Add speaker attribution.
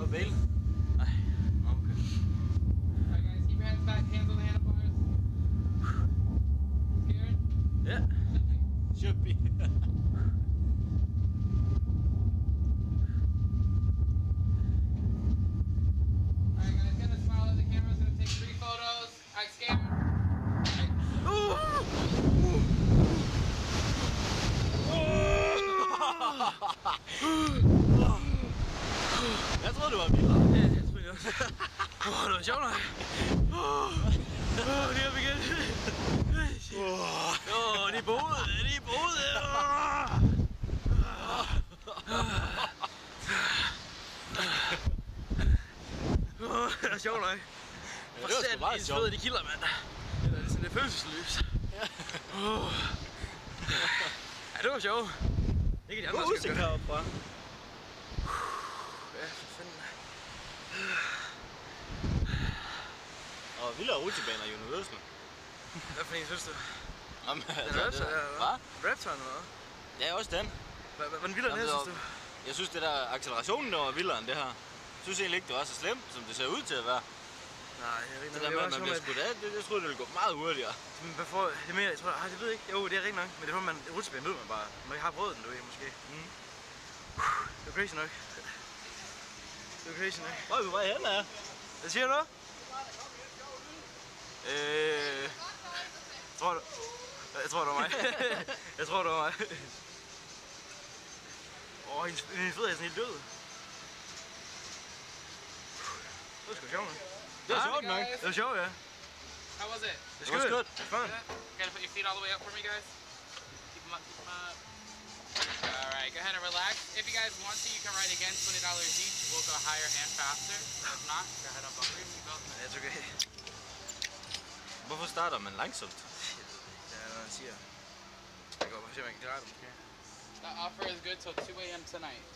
Speaker 1: på bilen? Nej. Okay.
Speaker 2: Alright guys, keep your hands back, hands on the handlebars. Scared?
Speaker 1: Yeah. Should be.
Speaker 2: Alright guys, gonna smile at the camera, gonna take 3 photos. Alright, scared?
Speaker 1: Jeg troede, du var vildere.
Speaker 3: Ja, det tror jeg også. Det var sjovt nok. Det er op igen. Det er boet, det er boet. Det er sjovt nok. For satan, ens fødder, de kilder, mand. Det er sådan lidt følelsesløst. Ja, det var sjovt. Ikke de andre
Speaker 1: god udsigt heroppe fra.
Speaker 3: Ja, for fanden.
Speaker 1: Og vildere rutsjebaner i Universal.
Speaker 3: Hvad for en synes du?
Speaker 1: Jamen,
Speaker 3: Den Raptor,
Speaker 1: hvad?
Speaker 3: Raptor eller hvad?
Speaker 1: Ja, også den.
Speaker 3: Hvordan vildere den her, synes du?
Speaker 1: Jeg synes, det der accelerationen, der var vildere end det her. Jeg synes egentlig ikke, det var så slemt, som det ser ud til at være.
Speaker 3: Nej, jeg ved ikke.
Speaker 1: Det der med, at man bliver skudt af, det troede, det ville gå meget hurtigere.
Speaker 3: Men hvorfor? Det er mere, jeg tror, jeg ved ikke. Jo, det er rigtig nok. Men det er fordi, man rutsjebanen ved man bare. Man har prøvet den, du ved, måske. Det er crazy nok. Det er crazy nok.
Speaker 1: Hvor er vi vej hen af?
Speaker 3: Hvad siger du? Tror du? Jeg tror, det var mig. Jeg tror, det var mig. Hendes fødder er sådan helt død. Det var sgu sjovt nok.
Speaker 1: Det var sjovt nok.
Speaker 3: Det var sjovt, ja.
Speaker 2: How was it?
Speaker 3: It's
Speaker 1: It was good.
Speaker 3: It's fun.
Speaker 2: Gotta put your feet all the way up for me, guys. Keep them up, keep them up. Alright, go ahead and relax. If you guys want to, you can ride again, $20 each. We'll go higher and faster. If not, go ahead and buckle your seatbelt.
Speaker 3: That's okay.
Speaker 1: Hvorfor starter man langsomt?
Speaker 3: Det er noget, han siger. Jeg kan godt se, om jeg kan klare det, måske.
Speaker 2: The offer is good till 2 a.m. tonight.